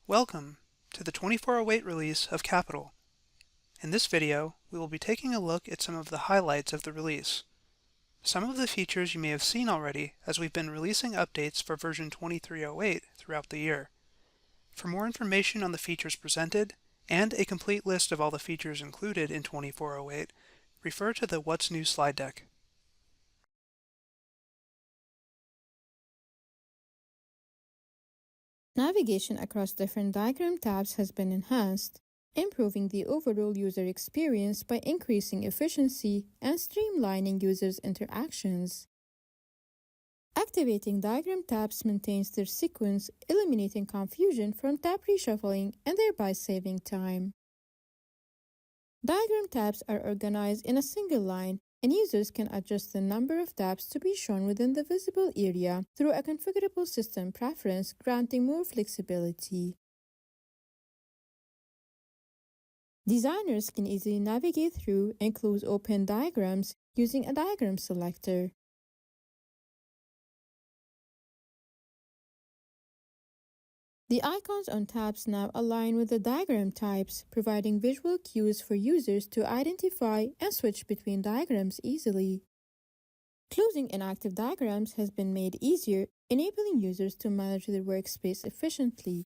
Welcome to the 2408 release of Capital. In this video, we will be taking a look at some of the highlights of the release. Some of the features you may have seen already as we've been releasing updates for version 2308 throughout the year. For more information on the features presented and a complete list of all the features included in 2408, refer to the What's New slide deck. Navigation across different diagram tabs has been enhanced, improving the overall user experience by increasing efficiency and streamlining users' interactions. Activating diagram tabs maintains their sequence, eliminating confusion from tab reshuffling and thereby saving time. Diagram tabs are organized in a single line, and users can adjust the number of tabs to be shown within the visible area through a configurable system preference, granting more flexibility. Designers can easily navigate through and close open diagrams using a diagram selector. The icons on tabs now align with the diagram types, providing visual cues for users to identify and switch between diagrams easily. Closing inactive diagrams has been made easier, enabling users to manage their workspace efficiently.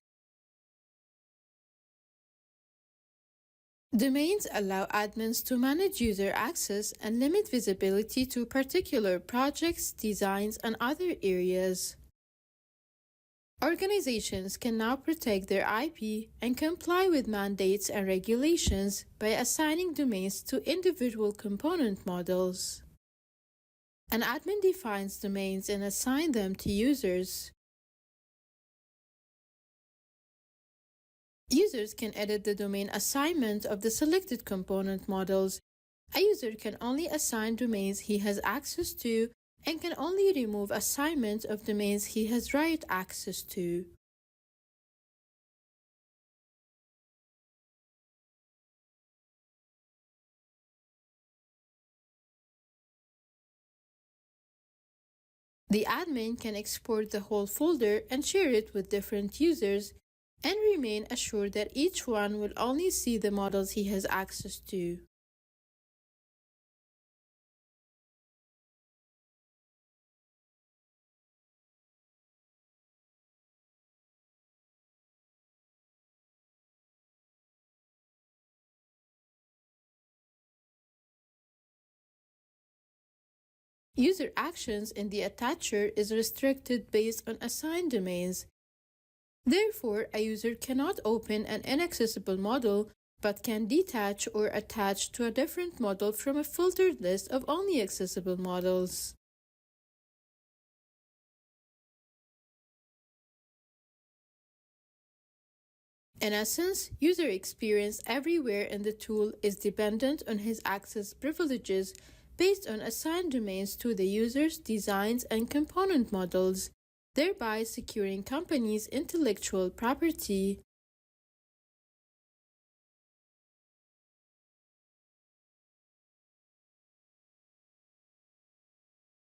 Domains allow admins to manage user access and limit visibility to particular projects, designs, and other areas. Organizations can now protect their IP and comply with mandates and regulations by assigning domains to individual component models. An admin defines domains and assigns them to users. Users can edit the domain assignment of the selected component models. A user can only assign domains he has access to and can only remove assignment of domains he has write access to. The admin can export the whole folder and share it with different users and remain assured that each one will only see the models he has access to. User actions in the attacher is restricted based on assigned domains. Therefore, a user cannot open an inaccessible model but can detach or attach to a different model from a filtered list of only accessible models. In essence, user experience everywhere in the tool is dependent on his access privileges based on assigned domains to the user's designs and component models, thereby securing companies' intellectual property.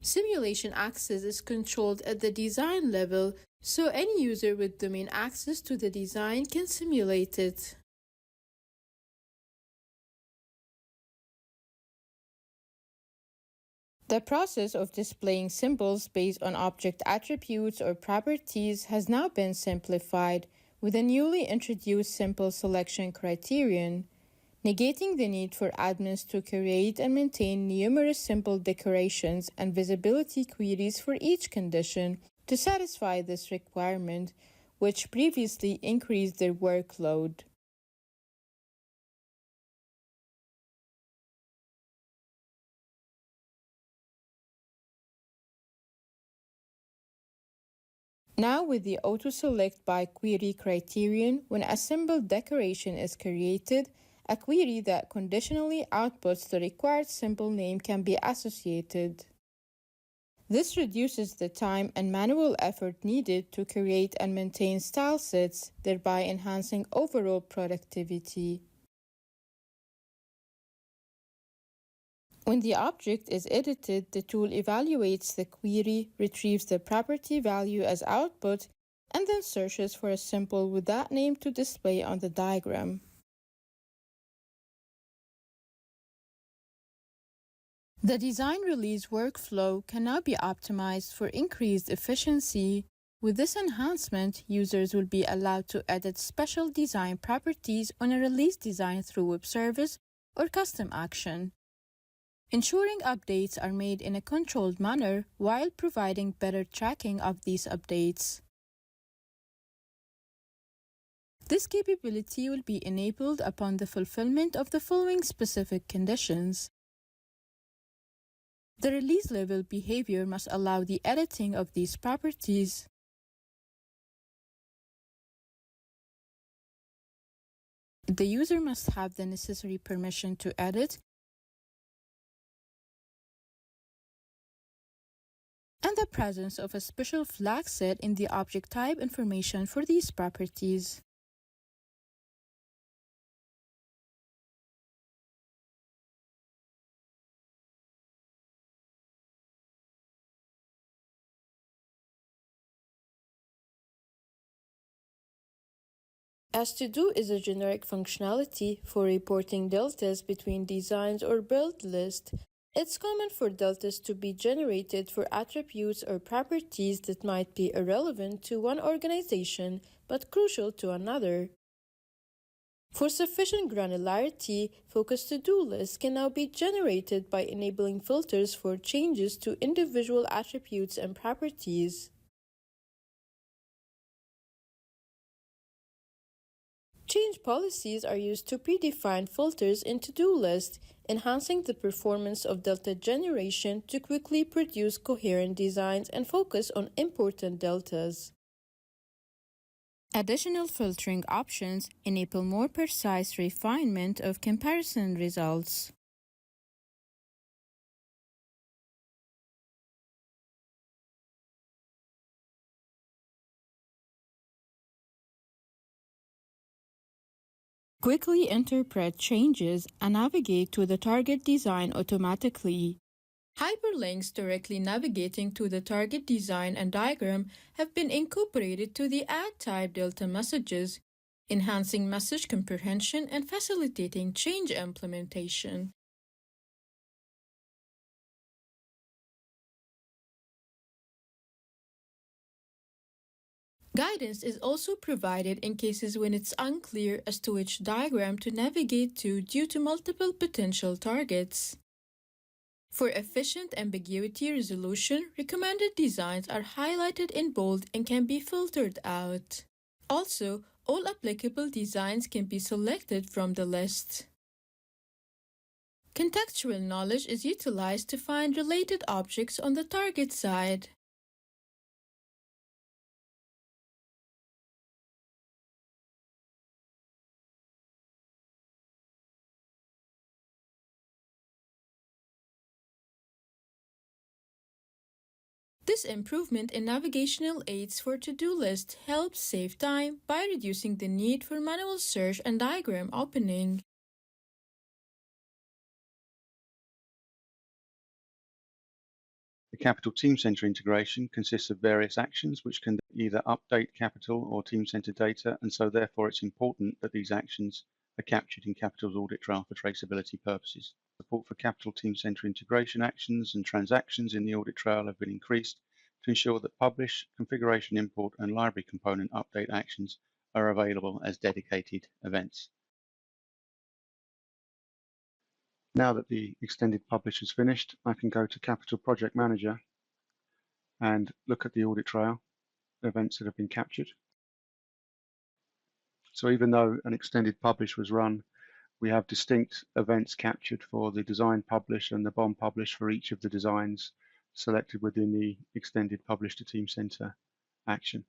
Simulation access is controlled at the design level, so any user with domain access to the design can simulate it. The process of displaying symbols based on object attributes or properties has now been simplified with a newly introduced simple selection criterion, negating the need for admins to create and maintain numerous simple decorations and visibility queries for each condition to satisfy this requirement, which previously increased their workload. Now with the auto-select by query criterion, when a symbol decoration is created, a query that conditionally outputs the required symbol name can be associated. This reduces the time and manual effort needed to create and maintain style sets, thereby enhancing overall productivity. When the object is edited, the tool evaluates the query, retrieves the property value as output, and then searches for a symbol with that name to display on the diagram. The design release workflow can now be optimized for increased efficiency. With this enhancement, users will be allowed to edit special design properties on a release design through web service or custom action, ensuring updates are made in a controlled manner while providing better tracking of these updates. This capability will be enabled upon the fulfillment of the following specific conditions. The release level behavior must allow the editing of these properties. The user must have the necessary permission to edit, and the presence of a special flag set in the object type information for these properties. As to do is a generic functionality for reporting deltas between designs or build lists. It's common for deltas to be generated for attributes or properties that might be irrelevant to one organization but crucial to another. For sufficient granularity, focused to-do lists can now be generated by enabling filters for changes to individual attributes and properties. Change policies are used to predefine filters in to-do lists, enhancing the performance of delta generation to quickly produce coherent designs and focus on important deltas. Additional filtering options enable more precise refinement of comparison results. Quickly interpret changes and navigate to the target design automatically. Hyperlinks directly navigating to the target design and diagram have been incorporated to the add type delta messages, enhancing message comprehension and facilitating change implementation. Guidance is also provided in cases when it's unclear as to which diagram to navigate to due to multiple potential targets. For efficient ambiguity resolution, recommended designs are highlighted in bold and can be filtered out. Also, all applicable designs can be selected from the list. Contextual knowledge is utilized to find related objects on the target side. This improvement in navigational aids for to-do lists helps save time by reducing the need for manual search and diagram opening. The Capital Team Center integration consists of various actions which can either update Capital or Team Center data, and so therefore it's important that these actions are captured in Capital's audit trail for traceability purposes. Support for Capital Team Center integration actions and transactions in the audit trail have been increased to ensure that publish, configuration import, and library component update actions are available as dedicated events. Now that the extended publish is finished, I can go to Capital Project Manager and look at the audit trail, events that have been captured. So even though an extended publish was run, we have distinct events captured for the design publish and the bond publish for each of the designs selected within the extended publish to Team Center action.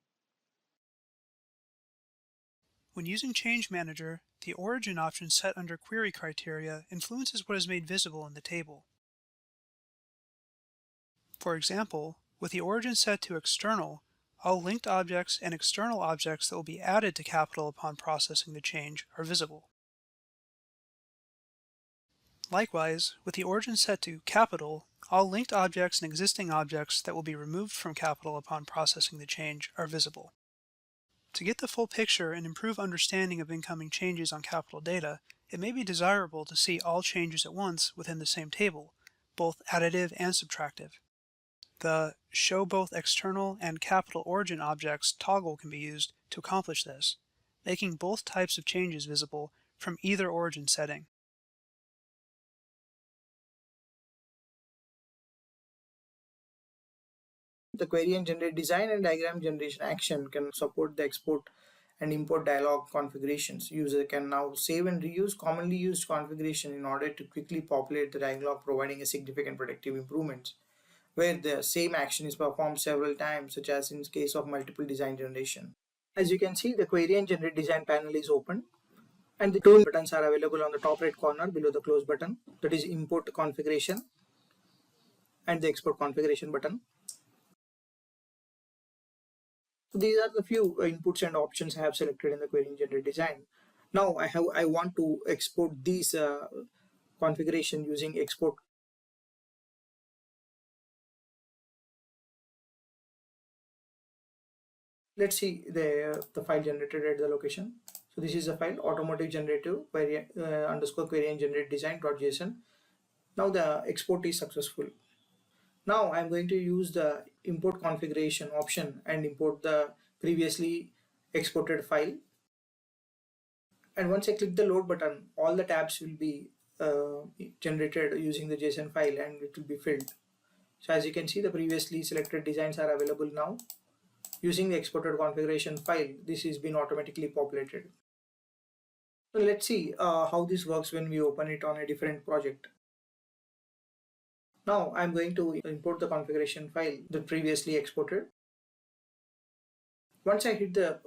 When using Change Manager, the origin option set under query criteria influences what is made visible in the table. For example, with the origin set to external, all linked objects and external objects that will be added to Capital upon processing the change are visible. Likewise, with the origin set to Capital, all linked objects and existing objects that will be removed from Capital upon processing the change are visible. To get the full picture and improve understanding of incoming changes on capital data, it may be desirable to see all changes at once within the same table, both additive and subtractive. The Show Both External and Capital Origin Objects toggle can be used to accomplish this, making both types of changes visible from either origin setting. The query and generate design and diagram generation action can support the export and import dialog configurations. User can now save and reuse commonly used configuration in order to quickly populate the dialog, providing a significant productive improvements where the same action is performed several times, such as in case of multiple design generation. As you can see, the query and generate design panel is open, and the two buttons are available on the top right corner below the close button, that is import configuration and the export configuration button. So these are the few inputs and options I have selected in the query and generate design. Now I want to export these configuration using export. Let's see the file generated at the location. So this is a file automotive generative query underscore query and generate design.json. Now the export is successful. Now I'm going to use the import configuration option and import the previously exported file. And once I click the load button, all the tabs will be generated using the JSON file and it will be filled. So as you can see, the previously selected designs are available now. Using the exported configuration file, this has been automatically populated. So let's see how this works when we open it on a different project. Now I'm going to import the configuration file that previously exported. Once I hit the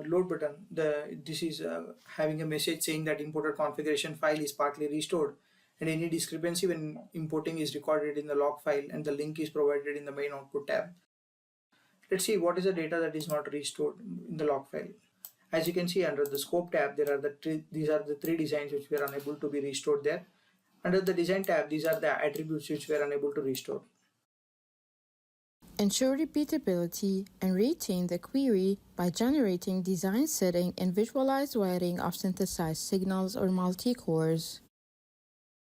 load button, this is having a message saying that imported configuration file is partly restored, and any discrepancy when importing is recorded in the log file, and the link is provided in the main output tab. Let's see what is the data that is not restored in the log file. As you can see, under the scope tab, these are the three designs which were unable to be restored there. Under the design tab, these are the attributes which were unable to restore. Ensure repeatability and retain the query by generating design setting and visualized wiring of synthesized signals or multi-cores.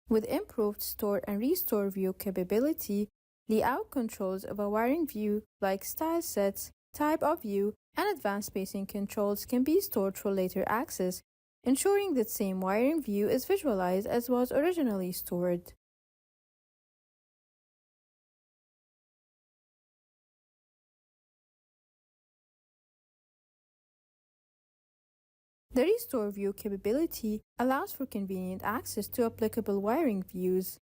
With improved store and restore view capability, layout controls of a wiring view like style sets, type of view, and advanced spacing controls can be stored for later access, ensuring that same wiring view is visualized as was originally stored. The Restore View capability allows for convenient access to applicable wiring views.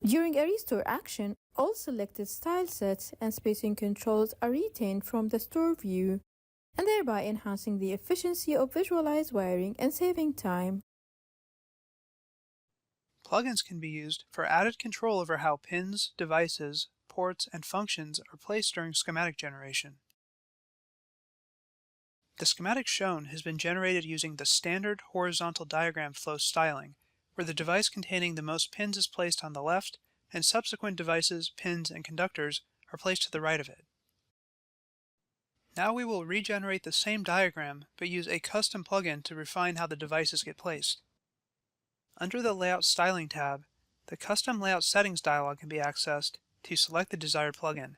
During a restore action, all selected style sets and spacing controls are retained from the store view, and thereby enhancing the efficiency of visualized wiring and saving time. Plugins can be used for added control over how pins, devices, ports, and functions are placed during schematic generation. The schematic shown has been generated using the standard horizontal diagram flow styling, where the device containing the most pins is placed on the left, and subsequent devices, pins, and conductors are placed to the right of it. Now we will regenerate the same diagram, but use a custom plugin to refine how the devices get placed. Under the Layout Styling tab, the Custom Layout Settings dialog can be accessed to select the desired plugin.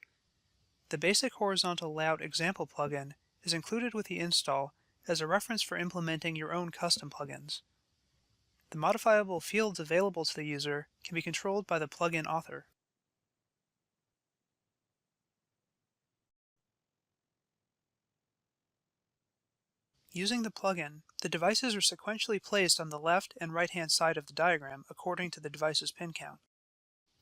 The basic horizontal layout example plugin is included with the install as a reference for implementing your own custom plugins. The modifiable fields available to the user can be controlled by the plugin author. Using the plugin, the devices are sequentially placed on the left and right-hand side of the diagram according to the device's pin count.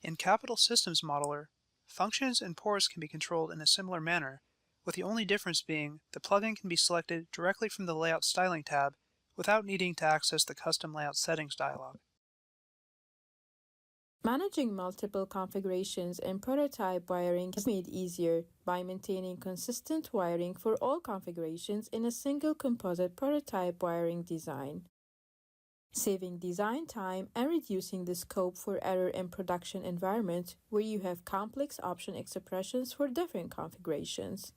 In Capital Systems Modeler, functions and ports can be controlled in a similar manner, with the only difference being the plugin can be selected directly from the Layout Styling tab without needing to access the Custom Layout Settings dialog. Managing multiple configurations and prototype wiring is made easier by maintaining consistent wiring for all configurations in a single composite prototype wiring design. saving design time and reducing the scope for error in production environments where you have complex option expressions for different configurations.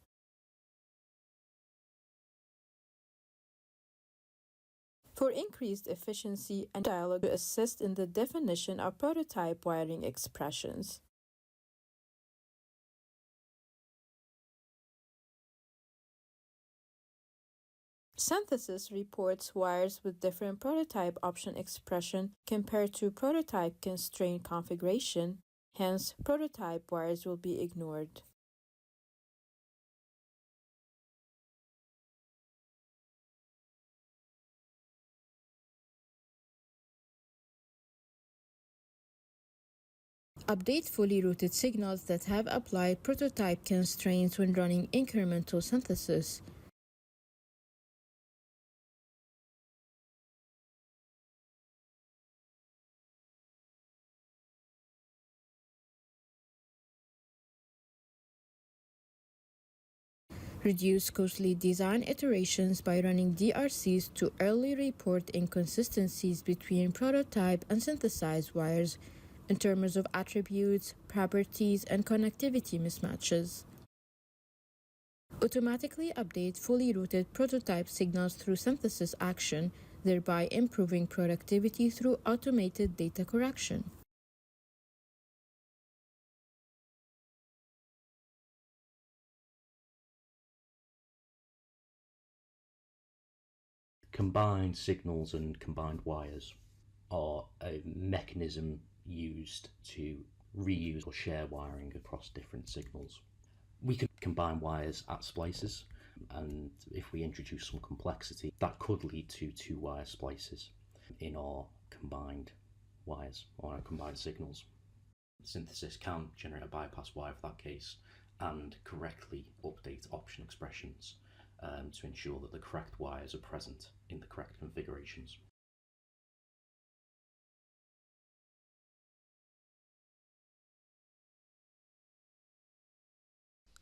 For increased efficiency and dialogue to assist in the definition of prototype wiring expressions. Synthesis reports wires with different prototype option expression compared to prototype constraint configuration, hence prototype wires will be ignored. Update fully routed signals that have applied prototype constraints when running incremental synthesis. Reduce costly design iterations by running DRCs to early report inconsistencies between prototype and synthesized wires in terms of attributes, properties, and connectivity mismatches. Automatically update fully routed prototype signals through synthesis action, thereby improving productivity through automated data correction. Combined signals and combined wires are a mechanism used to reuse or share wiring across different signals. We can combine wires at splices, and if we introduce some complexity, that could lead to two-wire splices in our combined wires or our combined signals. Synthesis can generate a bypass wire for that case and correctly update option expressions to ensure that the correct wires are present in the correct configurations.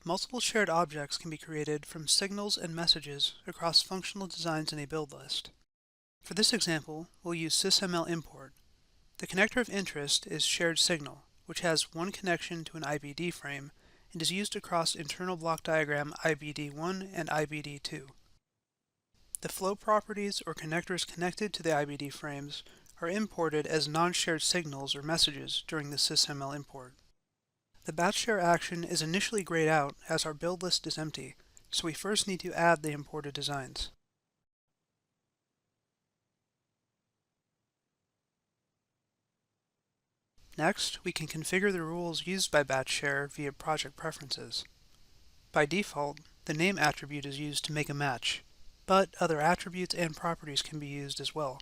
Multiple shared objects can be created from signals and messages across functional designs in a build list. For this example, we'll use sysml import. The connector of interest is shared signal, which has one connection to an IBD frame and is used across internal block diagram IBD1 and IBD2. The flow properties or connectors connected to the IBD frames are imported as non-shared signals or messages during the sysml import. The batch share action is initially grayed out as our build list is empty, so we first need to add the imported designs. Next, we can configure the rules used by batch share via project preferences. By default, the name attribute is used to make a match, but other attributes and properties can be used as well.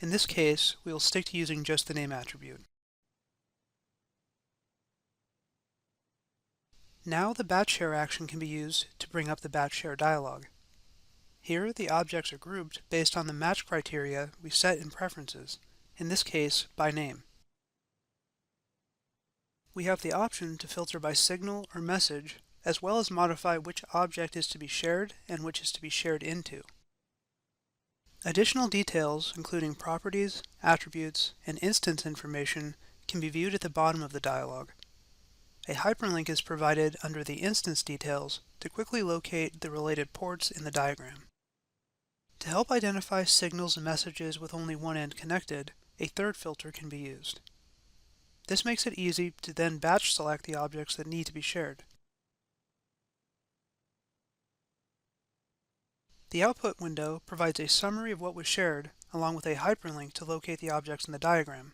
In this case, we will stick to using just the name attribute. Now the batch share action can be used to bring up the batch share dialog. Here, the objects are grouped based on the match criteria we set in preferences, in this case, by name. We have the option to filter by signal or message, as well as modify which object is to be shared and which is to be shared into. Additional details, including properties, attributes, and instance information, can be viewed at the bottom of the dialog. A hyperlink is provided under the instance details to quickly locate the related ports in the diagram. To help identify signals and messages with only one end connected, a third filter can be used. This makes it easy to then batch select the objects that need to be shared. The output window provides a summary of what was shared, along with a hyperlink to locate the objects in the diagram.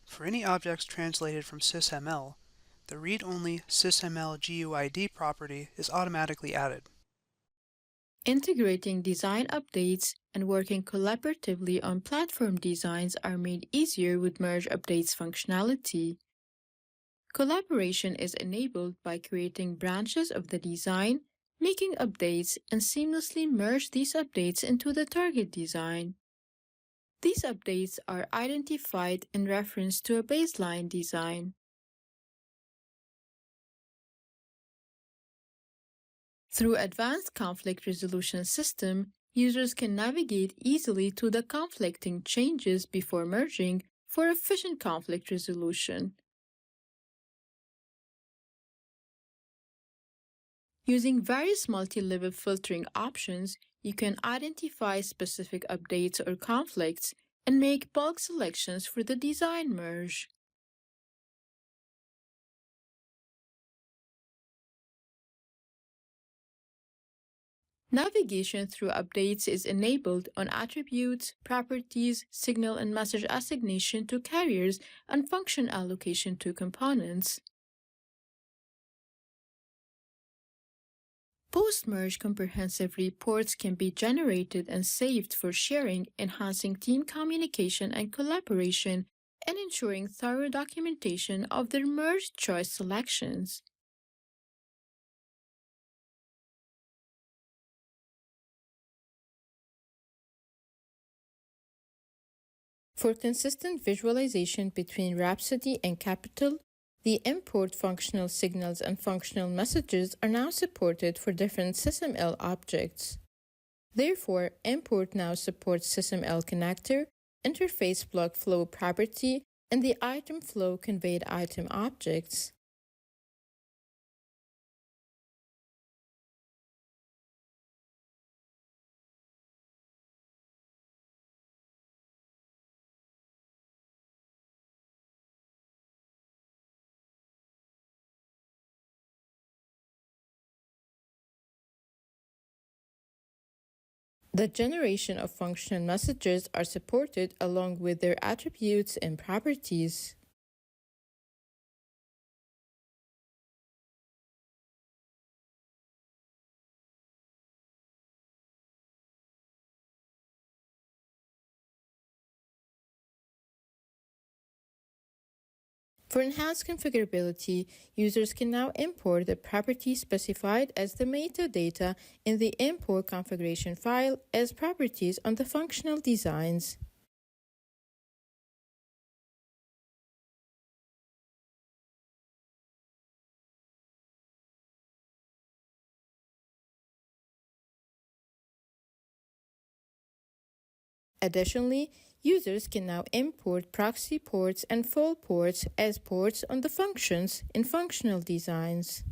For any objects translated from sysml, the read-only sysml GUID property is automatically added. Integrating design updates and working collaboratively on platform designs are made easier with merge updates functionality. Collaboration is enabled by creating branches of the design, making updates, and seamlessly merge these updates into the target design. These updates are identified in reference to a baseline design. Through advanced conflict resolution system, users can navigate easily to the conflicting changes before merging for efficient conflict resolution. Using various multi-level filtering options, you can identify specific updates or conflicts and make bulk selections for the design merge. Navigation through updates is enabled on attributes, properties, signal and message assignation to carriers, and function allocation to components. Post-merge comprehensive reports can be generated and saved for sharing, enhancing team communication and collaboration, and ensuring thorough documentation of their merge choice selections. For consistent visualization between Rhapsody and Capital, the import functional signals and functional messages are now supported for different SysML objects. Therefore, import now supports SysML connector, interface block flow property, and the item flow conveyed item objects. The generation of functional messages are supported along with their attributes and properties. For enhanced configurability, users can now import the property specified as the metadata in the import configuration file as properties on the functional designs. Additionally, users can now import proxy ports and full ports as ports on the functions in functional designs.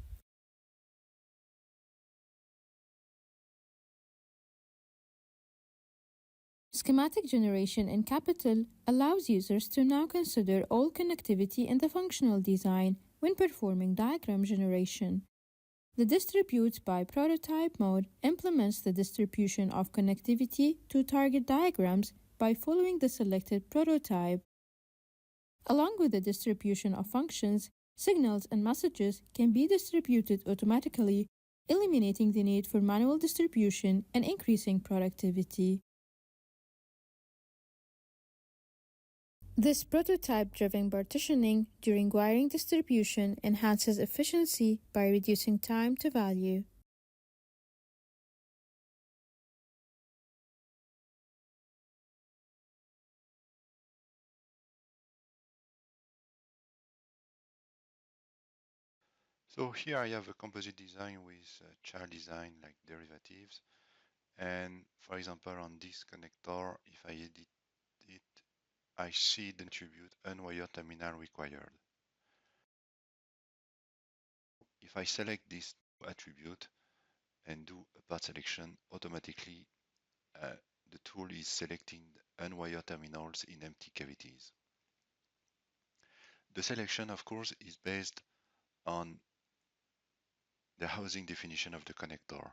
Schematic generation in Capital allows users to now consider all connectivity in the functional design when performing diagram generation. The distributes by prototype mode implements the distribution of connectivity to target diagrams by following the selected prototype. Along with the distribution of functions, signals and messages can be distributed automatically, eliminating the need for manual distribution and increasing productivity. This prototype-driven partitioning during wiring distribution enhances efficiency by reducing time to value. So here I have a composite design with child design like derivatives. And for example, on this connector, if I edit it, I see the attribute unwired terminal required. If I select this attribute and do a part selection, automatically the tool is selecting unwired terminals in empty cavities. The selection, of course, is based on the housing definition of the connector.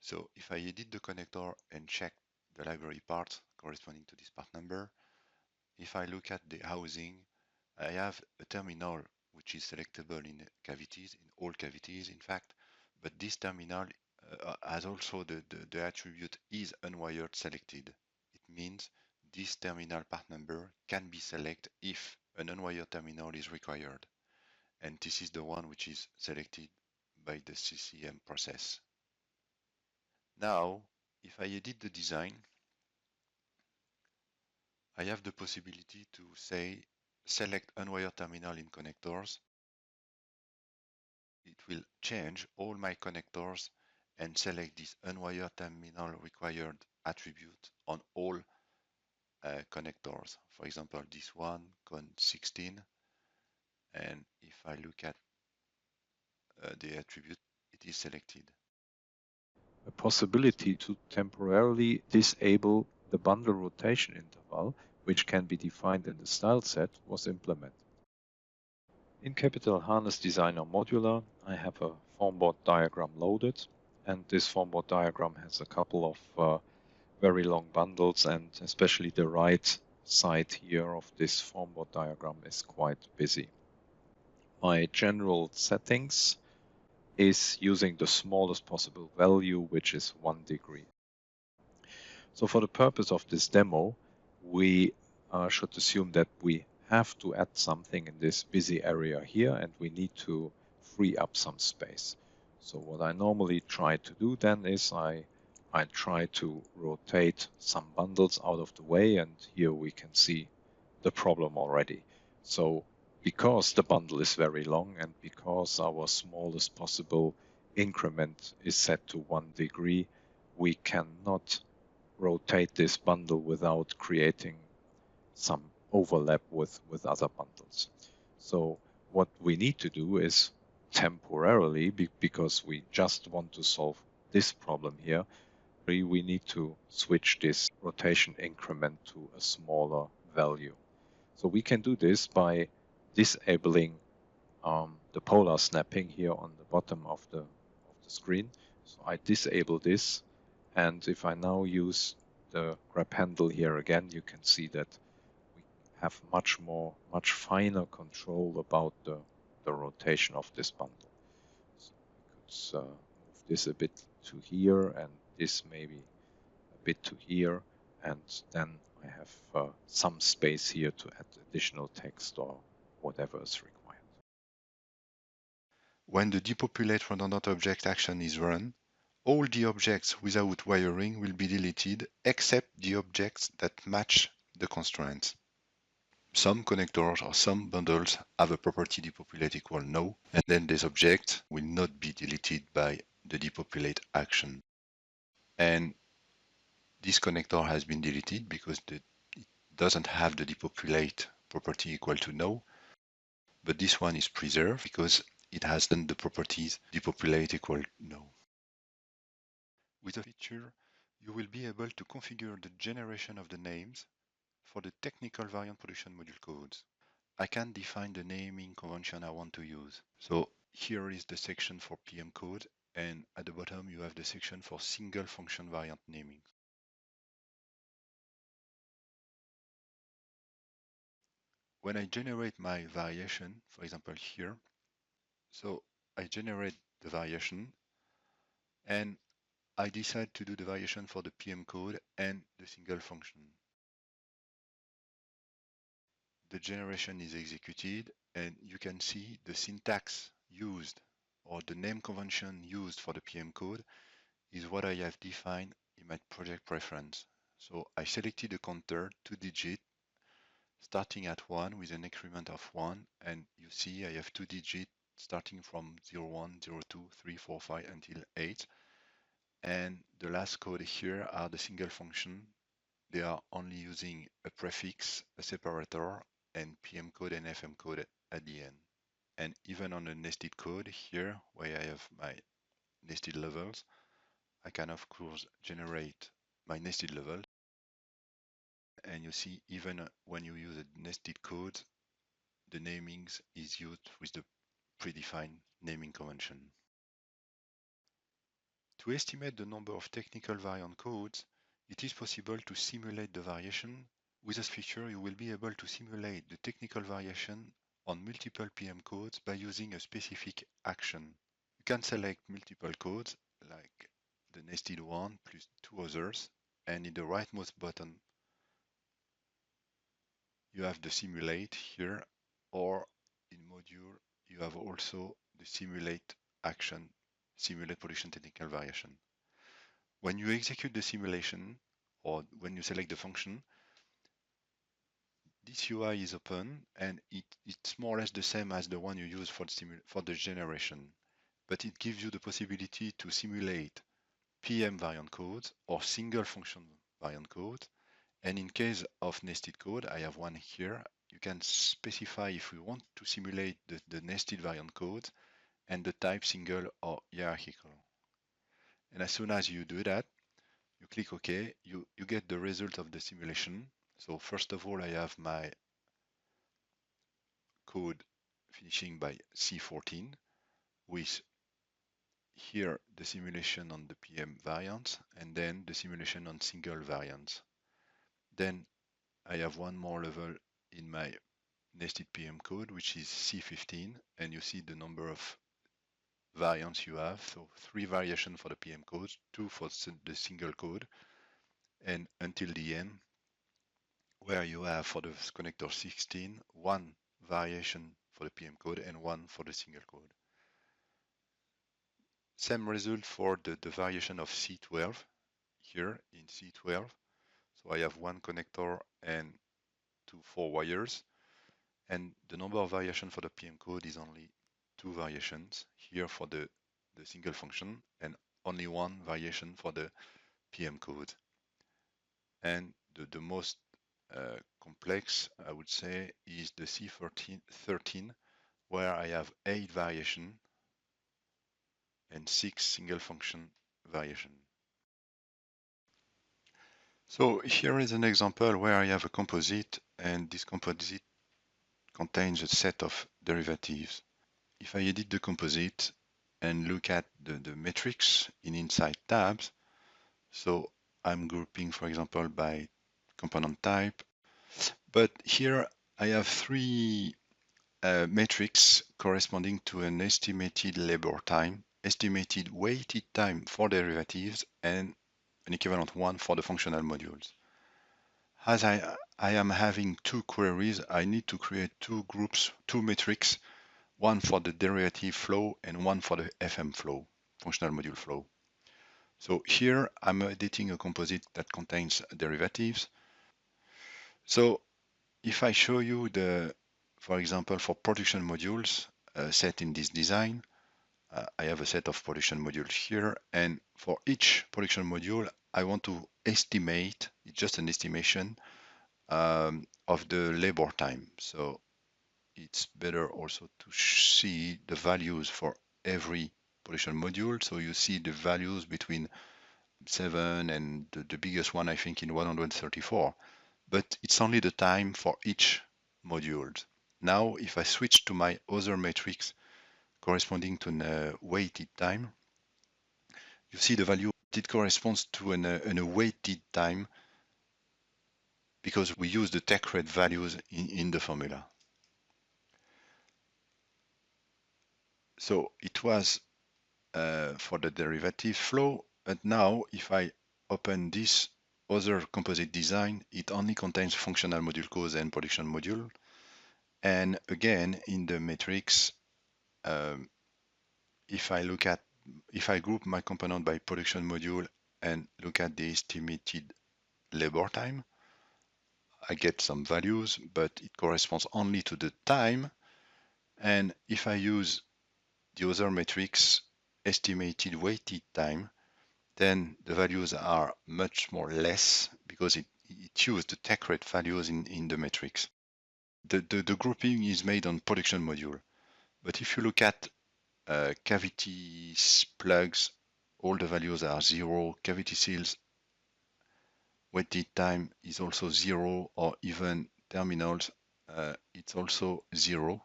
So if I edit the connector and check the library part corresponding to this part number, if I look at the housing, I have a terminal which is selectable in cavities, in all cavities in fact, but this terminal has also the attribute is unwired selected. It means this terminal part number can be selected if an unwired terminal is required. And this is the one which is selected by the CCM process. Now, if I edit the design, I have the possibility to say select unwired terminal in connectors. It will change all my connectors and select this unwired terminal required attribute on all connectors. For example, this one, con 16, and if I look at the attribute, it is selected. A possibility to temporarily disable the bundle rotation interval, which can be defined in the style set, was implemented. In Capital Harness Designer Modular, I have a formboard diagram loaded, and this formboard diagram has a couple of very long bundles, and especially the right side here of this formboard diagram is quite busy. My general settings is using the smallest possible value, which is 1 degree. So for the purpose of this demo, we should assume that we have to add something in this busy area here, and we need to free up some space. So what I normally try to do then is I try to rotate some bundles out of the way, and here we can see the problem already. So because the bundle is very long and because our smallest possible increment is set to 1 degree, we cannot rotate this bundle without creating some overlap with other bundles. So what we need to do is temporarily, because we just want to solve this problem here, we need to switch this rotation increment to a smaller value. So we can do this by disabling the polar snapping here on the bottom of the screen. So I disable this, and if I now use the grab handle here again, you can see that we have much finer control about the rotation of this bundle. So we could move this a bit to here, and this maybe a bit to here, and then I have some space here to add additional text or whatever is required. When the depopulate redundant object action is run, all the objects without wiring will be deleted except the objects that match the constraints. Some connectors or some bundles have a property depopulate equal no, and then this object will not be deleted by the depopulate action. And this connector has been deleted because it doesn't have the depopulate property equal to no, but this one is preserved because it has then the properties depopulate equal no. With a feature, you will be able to configure the generation of the names for the technical variant production module codes. I can define the naming convention I want to use. So here is the section for PM code, and at the bottom you have the section for single function variant naming. When I generate my variation, for example here, so I generate the variation and I decide to do the variation for the PM code and the single function. The generation is executed and you can see the syntax used or the name convention used for the PM code is what I have defined in my project preference. So I selected a counter 2-digit starting at 1 with an increment of 1, and you see I have 2 digits starting from 0, 1, 0, 2, 3, 4, 5 until 8. And the last code here are the single function. They are only using a prefix, a separator, and PM code and FM code at the end. And even on the nested code here, where I have my nested levels, I can of course generate my nested level. And you see, even when you use a nested code, the namings is used with the predefined naming convention. To estimate the number of technical variant codes, it is possible to simulate the variation. With this feature, you will be able to simulate the technical variation on multiple PM codes by using a specific action. You can select multiple codes, like the nested one plus 2 others, and in the rightmost button, you have the simulate here, or in module, you have also the simulate action, simulate production technical variation. When you execute the simulation, or when you select the function, this UI is open and it's more or less the same as the one you use for the generation. but it gives you the possibility to simulate PM variant codes or single function variant code. And in case of nested code, I have one here. You can specify if we want to simulate the nested variant code and the type single or hierarchical. And as soon as you do that, you click OK, you get the result of the simulation. So first of all, I have my code finishing by C14 with here the simulation on the PM variant and then the simulation on single variants. Then I have one more level in my nested PM code, which is C15, and you see the number of variants you have. So 3 variations for the PM code, 2 for the single code, and until the end, where you have for the connector 16, 1 variation for the PM code and 1 for the single code. Same result for the variation of C12 here in C12. So I have 1 connector and 4 wires. And the number of variations for the PM code is only 2 variations here for the single function and only 1 variation for the PM code. And the most complex, I would say, is the C13, where I have 8 variations and 6 single function variations. So here is an example where I have a composite, and this composite contains a set of derivatives. If I edit the composite and look at the metrics in inside tabs, so I'm grouping, for example, by component type, but here I have 3 metrics corresponding to an estimated labor time, estimated waited time for derivatives, and an equivalent one for the functional modules. As I am having 2 queries, I need to create 2 groups, 2 metrics, one for the derivative flow and one for the FM flow, functional module flow. So here I'm editing a composite that contains derivatives. So if I show you for example, for production modules set in this design, I have a set of production modules here, and for each production module, I want to estimate, it's just an estimation of the labor time. So it's better also to see the values for every production module. So you see the values between 7 and the biggest one, I think, in 134. But it's only the time for each module. Now, if I switch to my other matrix corresponding to a weighted time, you see the value. It corresponds to an awaited time because we use the tech rate values in the formula. So it was for the derivative flow, but now if I open this other composite design, it only contains functional module codes and production module. And again, in the matrix, if I group my component by production module and look at the estimated labor time, I get some values, but it corresponds only to the time. And if I use the other matrix, estimated waited time, then the values are much more less because it used the tech rate values in the matrix. The grouping is made on production module. But if you look at cavity plugs, all the values are 0. Cavity seals, waited time is also 0, or even terminals, it's also 0,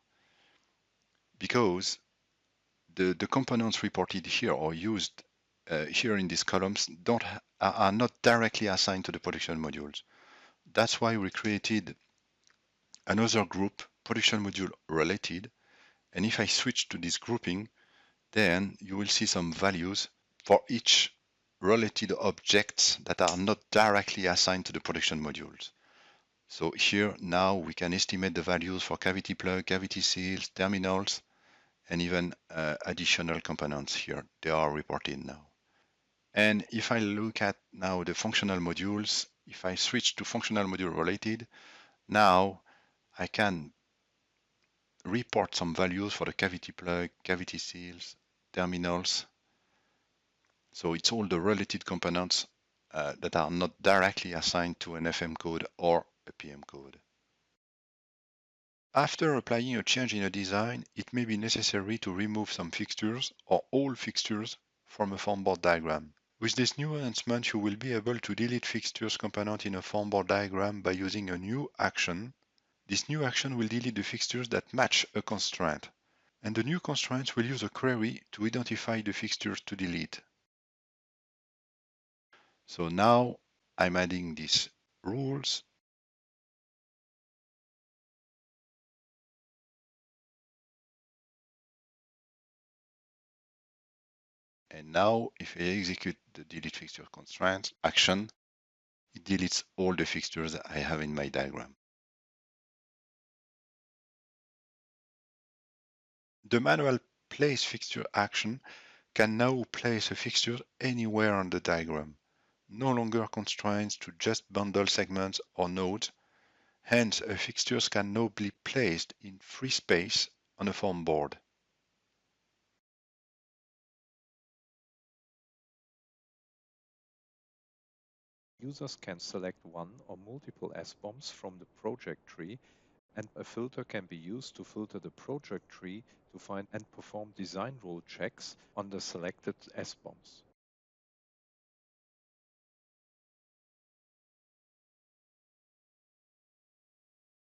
because the components reported here or used here in these columns are not directly assigned to the production modules. That's why we created another group, production module related, and if I switch to this grouping, then you will see some values for each related objects that are not directly assigned to the production modules. So here now we can estimate the values for cavity plug, cavity seals, terminals, and even additional components here. They are reported now. And if I look at now the functional modules, if I switch to functional module related, now I can report some values for the cavity plug, cavity seals, terminals. So it's all the related components that are not directly assigned to an FM code or a PM code. After applying a change in a design, it may be necessary to remove some fixtures or all fixtures from a form board diagram. With this new enhancement, you will be able to delete fixtures component in a form board diagram by using a new action. This new action will delete the fixtures that match a constraint, and the new constraint will use a query to identify the fixtures to delete. So now I'm adding these rules. And now if I execute the delete fixture constraint action, it deletes all the fixtures I have in my diagram. The manual place fixture action can now place a fixture anywhere on the diagram, no longer constrained to just bundle segments or nodes. Hence, a fixtures can now be placed in free space on a form board. Users can select one or multiple SBOMs from the project tree, and a filter can be used to filter the project tree to find and perform design rule checks on the selected SBOMs.